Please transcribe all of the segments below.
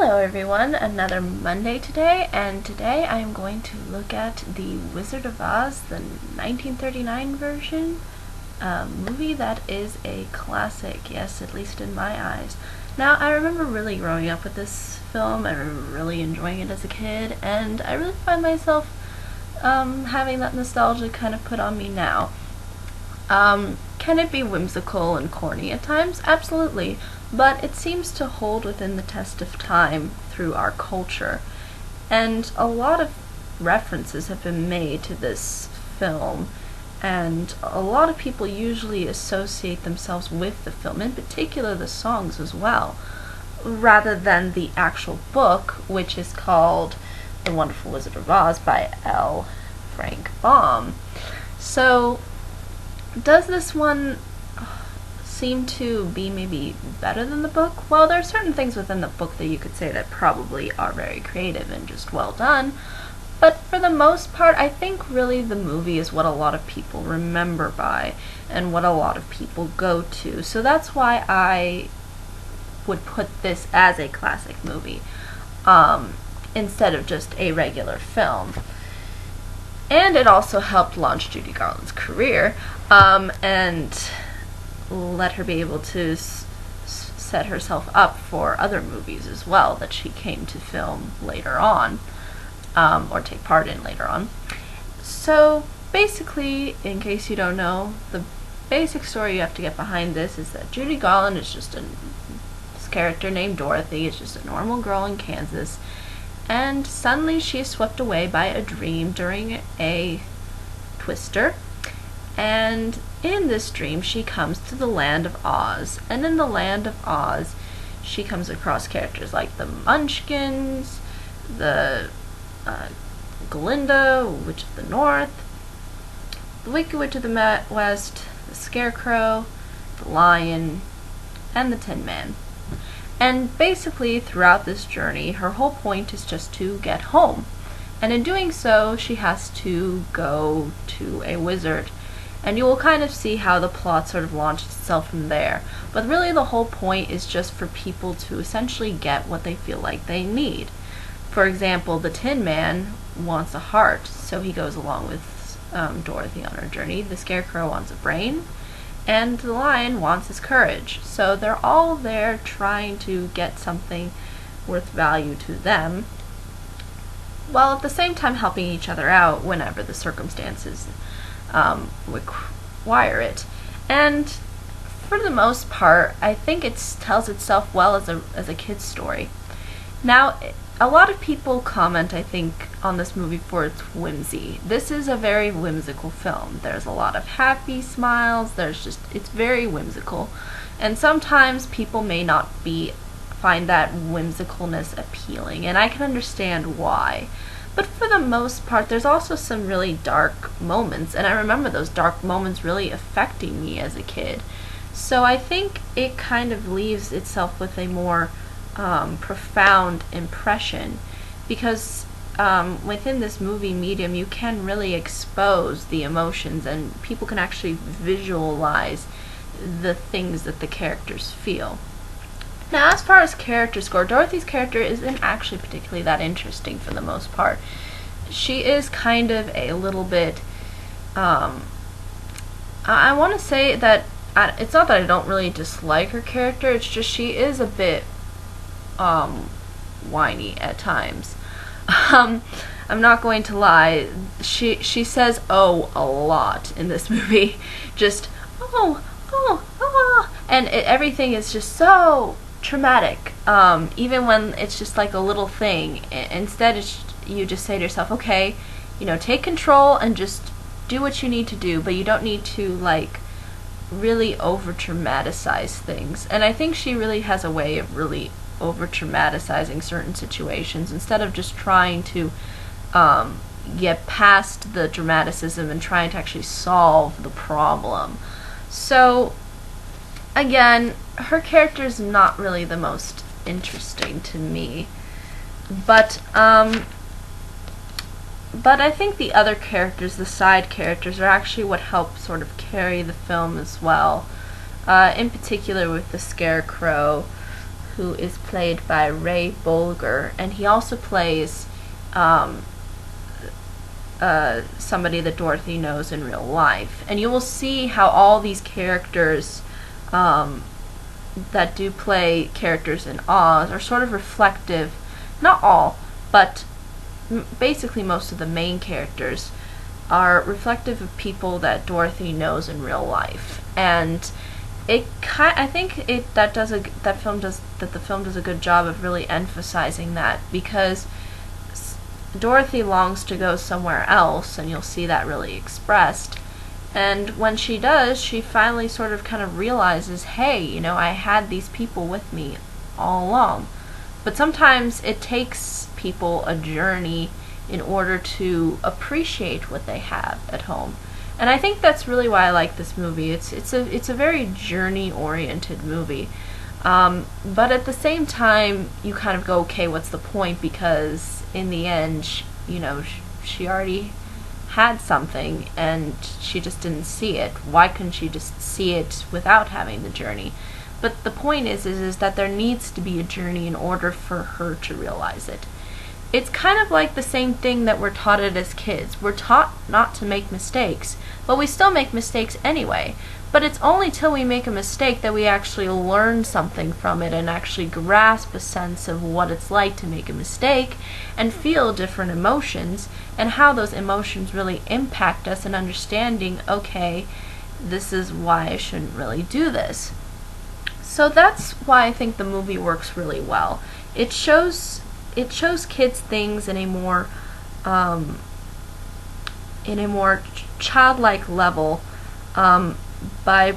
Hello everyone, another Monday today, and today I am going to look at The Wizard of Oz, the 1939 version, movie that is a classic, yes, at least in my eyes. Now, I remember really growing up with this film, I remember really enjoying it as a kid, and I really find myself having that nostalgia kind of put on me now. Can it be whimsical and corny at times? Absolutely. But it seems to hold within the test of time through our culture. And a lot of references have been made to this film, and a lot of people usually associate themselves with the film, in particular the songs as well, rather than the actual book, which is called The Wonderful Wizard of Oz by L. Frank Baum. So, does this one seem to be maybe better than the book? Well, there are certain things within the book that you could say that probably are very creative and just well done, but for the most part, I think really the movie is what a lot of people remember by and what a lot of people go to. So that's why I would put this as a classic movie instead of just a regular film. And it also helped launch Judy Garland's career and let her be able to set herself up for other movies as well that she came to film later on, or take part in later on. So basically, in case you don't know, the basic story you have to get behind this is that Judy Garland is just this character named Dorothy. Is just a normal girl in Kansas, and suddenly she is swept away by a dream during a twister. And in this dream, she comes to the land of Oz. And in the land of Oz, she comes across characters like the Munchkins, the Glinda, Witch of the North, the Wicked Witch of the West, the Scarecrow, the Lion, and the Tin Man. And basically, throughout this journey, her whole point is just to get home. And in doing so, she has to go to a wizard. And you will kind of see how the plot sort of launches itself from there. But really the whole point is just for people to essentially get what they feel like they need. For example, the Tin Man wants a heart, so he goes along with Dorothy on her journey. The Scarecrow wants a brain, and the Lion wants his courage. So they're all there trying to get something worth value to them, while at the same time helping each other out whenever the circumstances require it. And for the most part, I think it tells itself well as a kid's story. Now, a lot of people comment, I think, on this movie for its whimsy. This is a very whimsical film. There's a lot of happy smiles. It's very whimsical. And sometimes people may not find that whimsicalness appealing, and I can understand why. But for the most part, there's also some really dark moments, and I remember those dark moments really affecting me as a kid. So I think it kind of leaves itself with a more profound impression, because within this movie medium, you can really expose the emotions, and people can actually visualize the things that the characters feel. Now, as far as characters go, Dorothy's character isn't actually particularly that interesting for the most part. She is kind of a little bit, I want to say that, it's not that I don't really dislike her character, it's just she is a bit, whiny at times. I'm not going to lie, she says "oh" a lot in this movie. Just, oh, and everything is just so traumatic, even when it's just like a little thing. Instead, you just say to yourself, okay, take control and just do what you need to do, but you don't need to like really over dramatize things. And I think she really has a way of really over dramatizing certain situations instead of just trying to get past the dramaticism and trying to actually solve the problem. So again, her character is not really the most interesting to me, but I think the other characters, the side characters, are actually what help sort of carry the film as well. In particular with the Scarecrow, who is played by Ray Bolger, and he also plays somebody that Dorothy knows in real life. And you will see how all these characters that do play characters in Oz are sort of reflective, not all, but basically most of the main characters are reflective of people that Dorothy knows in real life. And I think the film does a good job of really emphasizing that, because Dorothy longs to go somewhere else, and you'll see that really expressed. And when she does, she finally sort of kind of realizes, hey, I had these people with me all along. But sometimes it takes people a journey in order to appreciate what they have at home. And I think that's really why I like this movie. It's a very journey-oriented movie. But at the same time, you kind of go, okay, what's the point? Because in the end, she already had something, and she just didn't see it. Why couldn't she just see it without having the journey? But the point is that there needs to be a journey in order for her to realize it. It's kind of like the same thing that we're taught it as kids. We're taught not to make mistakes, but we still make mistakes anyway. But it's only till we make a mistake that we actually learn something from it and actually grasp a sense of what it's like to make a mistake and feel different emotions, and how those emotions really impact us in understanding, okay, this is why I shouldn't really do this. So that's why I think the movie works really well. It shows kids things in a more childlike level, by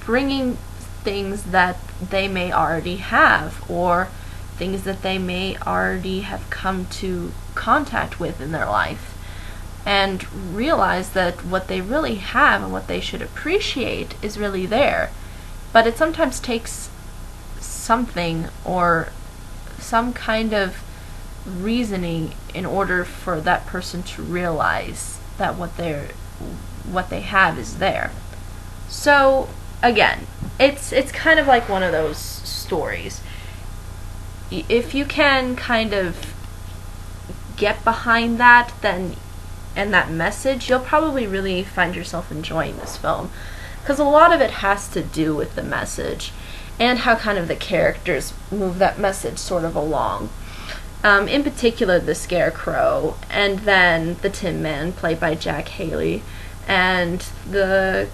bringing things that they may already have, or things that they may already have come to contact with in their life, and realize that what they really have and what they should appreciate is really there. But it sometimes takes something or some kind of reasoning in order for that person to realize that what they have is there. So again, it's kind of like one of those stories. If you can kind of get behind that, then, and that message, you'll probably really find yourself enjoying this film, because a lot of it has to do with the message and how kind of the characters move that message sort of along. In particular, the Scarecrow, and then the Tin Man, played by Jack Haley, and the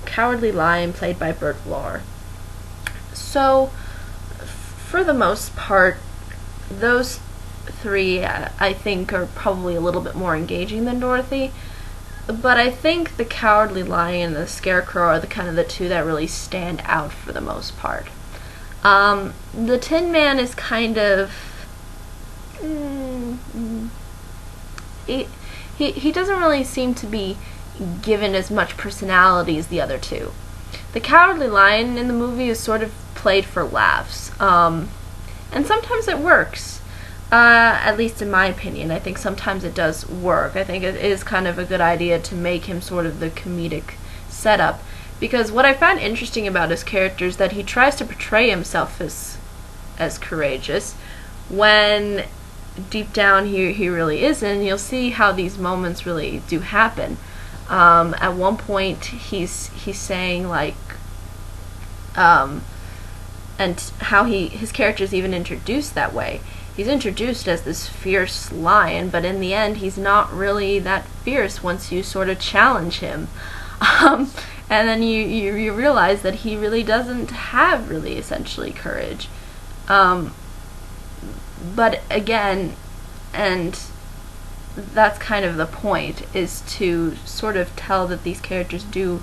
Cowardly Lion, played by Burt Lohr. So, for the most part, those three, I think, are probably a little bit more engaging than Dorothy. But I think the Cowardly Lion and the Scarecrow are the two that really stand out for the most part. The Tin Man is kind of... He doesn't really seem to be given as much personality as the other two. The Cowardly Lion in the movie is sort of played for laughs. And sometimes it works. At least in my opinion. I think sometimes it does work. I think it is kind of a good idea to make him sort of the comedic setup. Because what I find interesting about his character is that he tries to portray himself as courageous, when deep down he really isn't. And you'll see how these moments really do happen. At one point he's saying like, and how his character is even introduced that way. He's introduced as this fierce lion, but in the end he's not really that fierce once you sort of challenge him. And then you realize that he really doesn't have really essentially courage. But again, and that's kind of the point, is to sort of tell that these characters do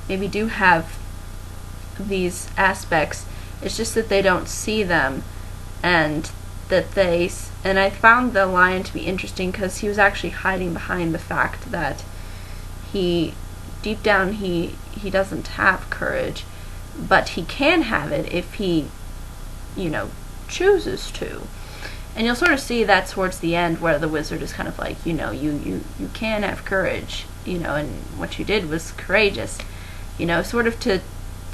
have these aspects. It's just that they don't see them, and I found the lion to be interesting because he was actually hiding behind the fact that deep down he doesn't have courage, but he can have it if he chooses to. And you'll sort of see that towards the end, where the wizard is kind of like, you can have courage, and what you did was courageous, sort of to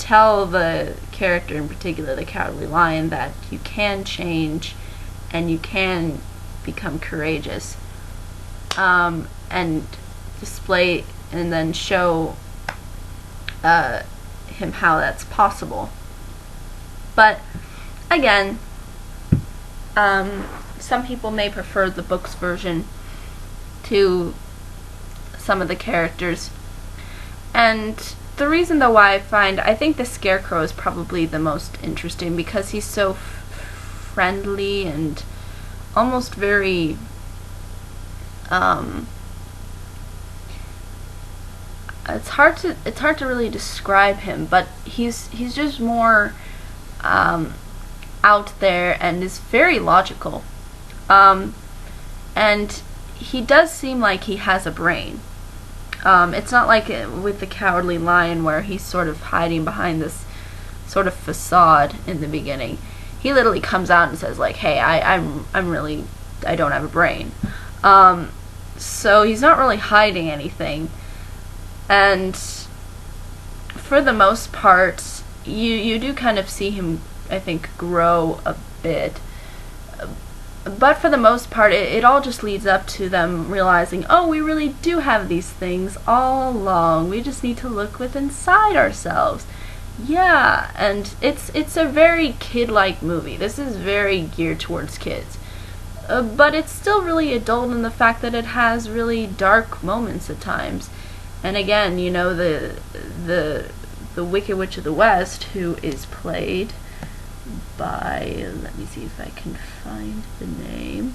tell the character in particular, the Cowardly Lion, that you can change and you can become courageous, and display and then show him how that's possible. But again, some people may prefer the book's version to some of the characters. And the reason though why I think the Scarecrow is probably the most interesting, because he's so friendly and almost very it's hard to really describe him, but he's just more out there and is very logical. And he does seem like he has a brain. It's not like with the Cowardly Lion where he's sort of hiding behind this sort of facade in the beginning. He literally comes out and says like, "Hey, I don't have a brain." So he's not really hiding anything. And for the most part, you do kind of see him, I think, grow a bit. But for the most part, it all just leads up to them realizing, oh, we really do have these things all along. We just need to look within inside ourselves. Yeah, and it's a very kid-like movie. This is very geared towards kids. But it's still really adult in the fact that it has really dark moments at times. And again, you know, the Wicked Witch of the West, who is played by, let me see if I can find the name,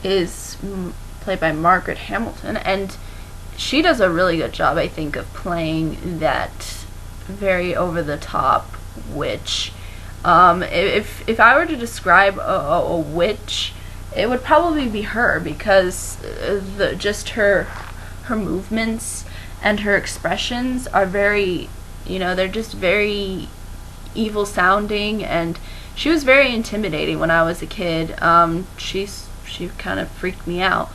is played by Margaret Hamilton, and she does a really good job, I think, of playing that very over-the-top witch. If I were to describe a witch, it would probably be her, because just her movements and her expressions are very, they're just very evil sounding, and she was very intimidating when I was a kid. She kind of freaked me out.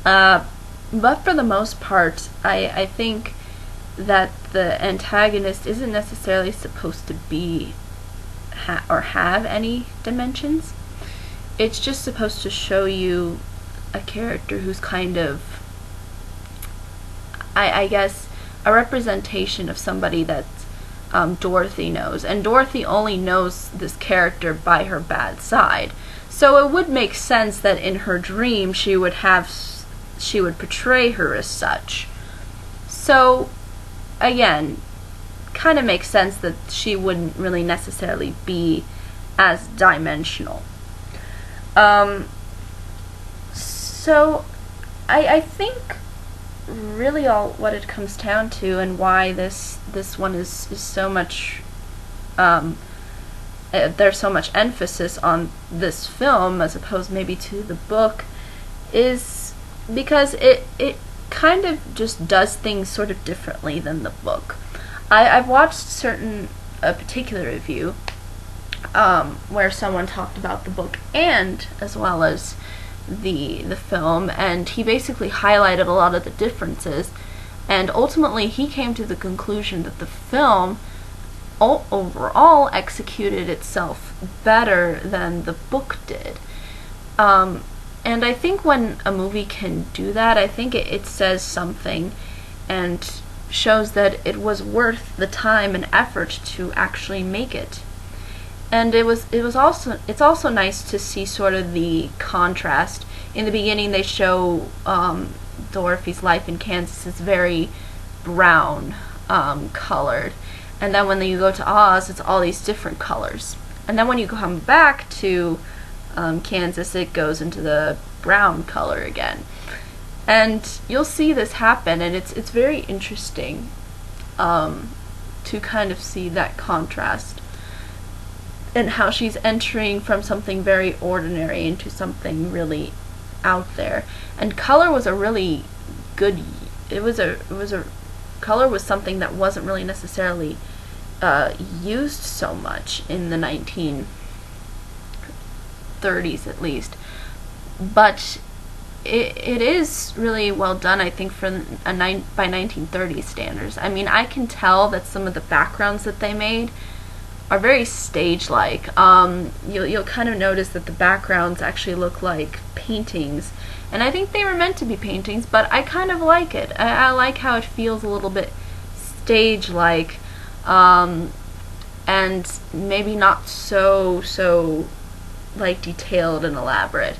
But for the most part, I think that the antagonist isn't necessarily supposed to be or have any dimensions. It's just supposed to show you a character who's kind of, I guess, a representation of somebody that Dorothy knows. And Dorothy only knows this character by her bad side. So it would make sense that in her dream she would portray her as such. So, again, kind of makes sense that she wouldn't really necessarily be as dimensional. So I think really all what it comes down to, and why this one is so much, there's so much emphasis on this film as opposed maybe to the book, is because it kind of just does things sort of differently than the book. I've watched a particular review where someone talked about the book and as well as the film, and he basically highlighted a lot of the differences, and ultimately he came to the conclusion that the film overall executed itself better than the book did. And I think when a movie can do that, I think it says something and shows that it was worth the time and effort to actually make it. And it's also nice to see sort of the contrast. In the beginning, they show Dorothy's life in Kansas is very brown colored, and then when you go to Oz, it's all these different colors. And then when you come back to Kansas, it goes into the brown color again. And you'll see this happen, and it's very interesting to kind of see that contrast, and how she's entering from something very ordinary into something really out there. And color was a really good. Color was something that wasn't really necessarily used so much in the 1930s, at least. But it is really well done, I think, for by 1930 standards. I mean, I can tell that some of the backgrounds that they made are very stage-like. You'll kind of notice that the backgrounds actually look like paintings, and I think they were meant to be paintings, but I kind of like it. I like how it feels a little bit stage-like, and maybe not so like detailed and elaborate.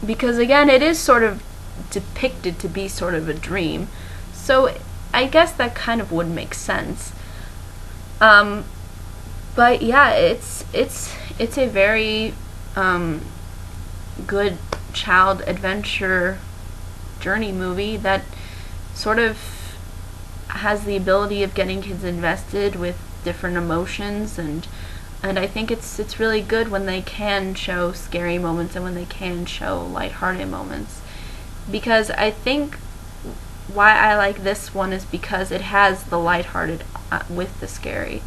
Because again, it is sort of depicted to be sort of a dream, so I guess that kind of would make sense. But yeah, it's a very good child adventure journey movie that sort of has the ability of getting kids invested with different emotions, and I think it's really good when they can show scary moments and when they can show lighthearted moments, because I think why I like this one is because it has the lighthearted with the scary,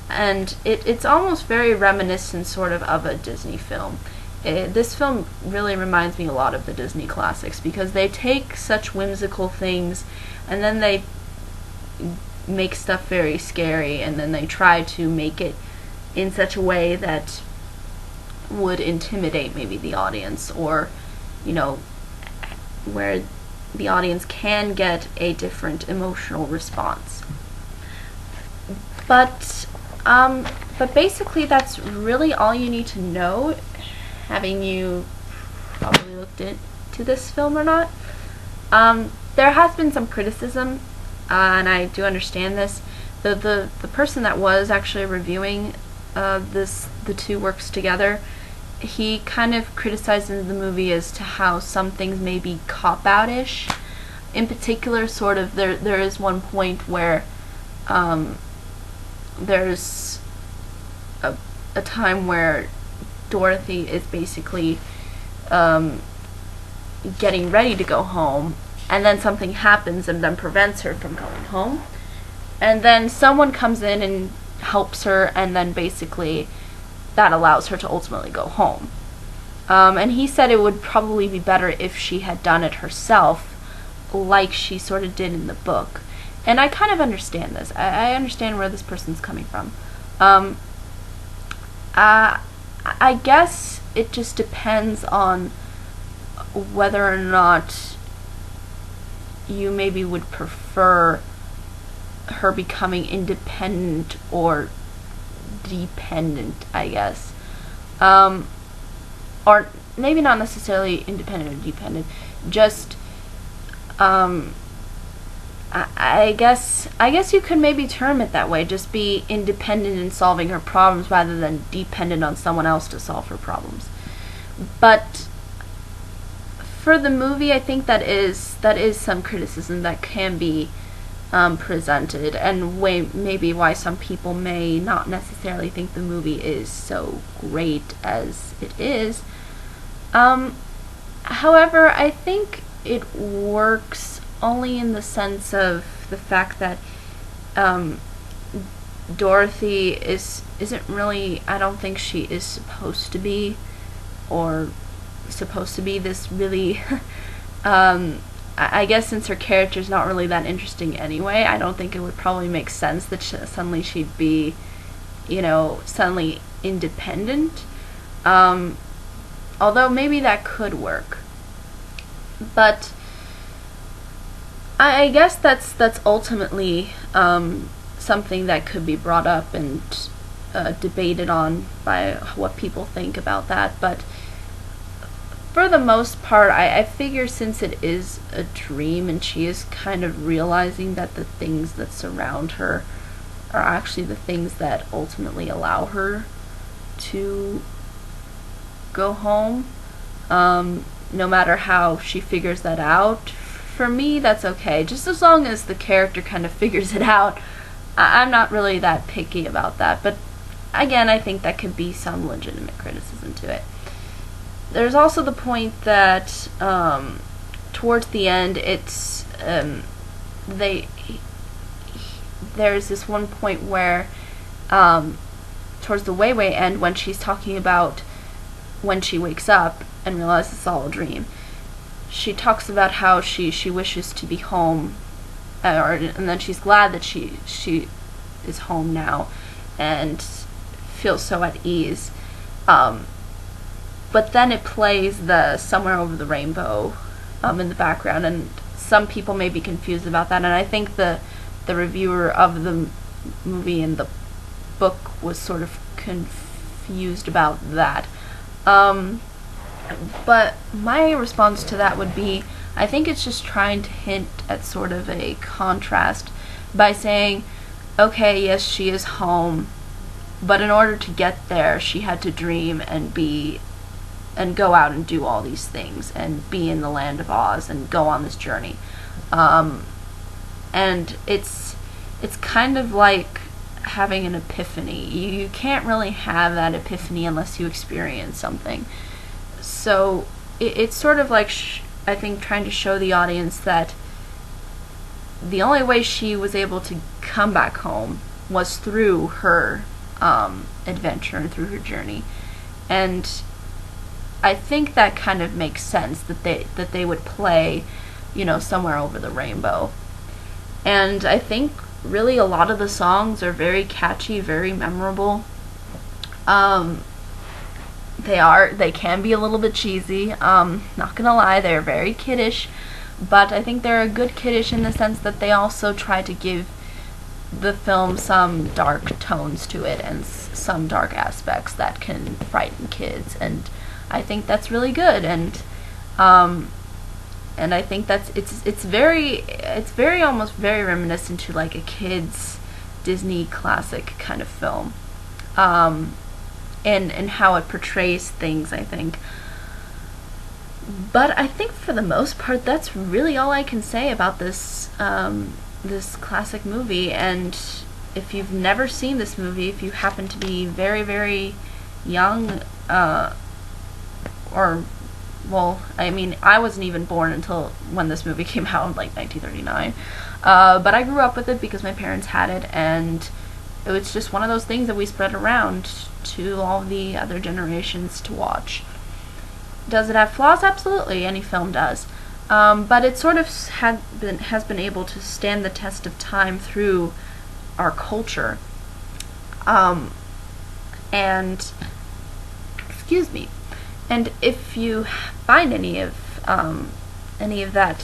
and it's almost very reminiscent sort of a Disney film. This film really reminds me a lot of the Disney classics, because they take such whimsical things and then they make stuff very scary, and then they try to make it in such a way that would intimidate maybe the audience, or where the audience can get a different emotional response. But basically that's really all you need to know, having you probably looked into this film or not. There has been some criticism, and I do understand this. The person that was actually reviewing the two works together, he kind of criticizes the movie as to how some things may be cop-out-ish. In particular, sort of, there is one point where there's a time where Dorothy is basically getting ready to go home, and then something happens and then prevents her from going home. And then someone comes in and helps her, and then basically that allows her to ultimately go home. And he said it would probably be better if she had done it herself, like she sort of did in the book. And I kind of understand this. I understand where this person's coming from. I guess it just depends on whether or not you maybe would prefer her becoming independent or dependent, I guess. Or maybe not necessarily independent or dependent, just I guess you could maybe term it that way, just be independent in solving her problems rather than dependent on someone else to solve her problems. But for the movie, I think that is some criticism that can be presented, and maybe why some people may not necessarily think the movie is so great as it is. However, I think it works only in the sense of the fact that Dorothy isn't really, I don't think she is supposed to be this really I guess since her character's not really that interesting anyway, I don't think it would probably make sense that suddenly she'd be, suddenly independent. Although maybe that could work. But I guess that's ultimately something that could be brought up and debated on by what people think about that. But for the most part, I figure since it is a dream and she is kind of realizing that the things that surround her are actually the things that ultimately allow her to go home, no matter how she figures that out, for me that's okay. Just as long as the character kind of figures it out, I'm not really that picky about that. But again, I think that could be some legitimate criticism to it. There's also the point that towards the end, it's there's this one point where towards the way end, when she's talking about when she wakes up and realizes it's all a dream, she talks about how she wishes to be home, and then she's glad that she is home now, and feels so at ease. But then it plays the Somewhere Over the Rainbow in the background, and some people may be confused about that, and I think the reviewer of the movie and the book was sort of confused about that. But my response to that would be, I think it's just trying to hint at sort of a contrast by saying, okay, yes, she is home, but in order to get there, she had to dream and go out and do all these things and be in the land of Oz and go on this journey. And it's kind of like having an epiphany. You can't really have that epiphany unless you experience something. So it's sort of like, I think, trying to show the audience that the only way she was able to come back home was through her adventure and through her journey. And I think that kind of makes sense that they would play, Somewhere Over the Rainbow. And I think really a lot of the songs are very catchy, very memorable. They can be a little bit cheesy. Not gonna lie, they're very kiddish, but I think they're a good kiddish in the sense that they also try to give the film some dark tones to it and some dark aspects that can frighten kids, and I think that's really good. And I think that's it's very almost very reminiscent to like a kid's Disney classic kind of film, and how it portrays things, I think. But I think for the most part, that's really all I can say about this this classic movie. And if you've never seen this movie, if you happen to be very, very young, or, well, I mean, I wasn't even born until when this movie came out in like 1939, but I grew up with it because my parents had it, and it was just one of those things that we spread around to all the other generations to watch. Does it have flaws? Absolutely, any film does. But it sort of has been able to stand the test of time through our culture. And, excuse me. And if you find any of that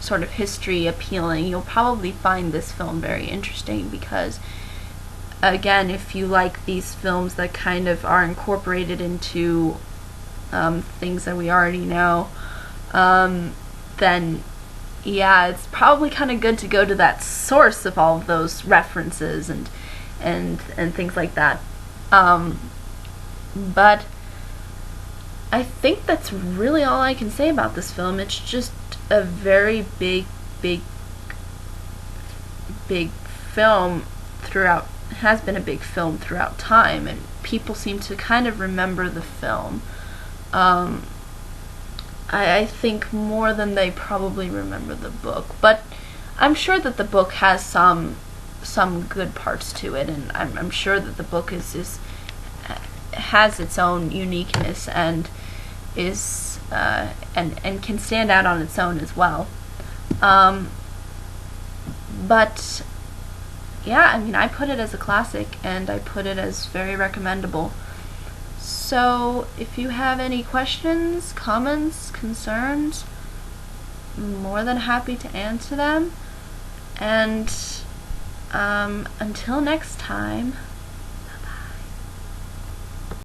sort of history appealing, you'll probably find this film very interesting because, again, if you like these films that kind of are incorporated into things that we already know, then yeah, it's probably kind of good to go to that source of all of those references and things like that. But I think that's really all I can say about this film. It's just a very big film throughout. Has been a big film throughout time, and people seem to kind of remember the film. I think more than they probably remember the book, but I'm sure that the book has some good parts to it, and I'm sure that the book has its own uniqueness and is and can stand out on its own as well. But yeah, I mean, I put it as a classic, and I put it as very recommendable. So if you have any questions, comments, concerns, I'm more than happy to answer them. And until next time,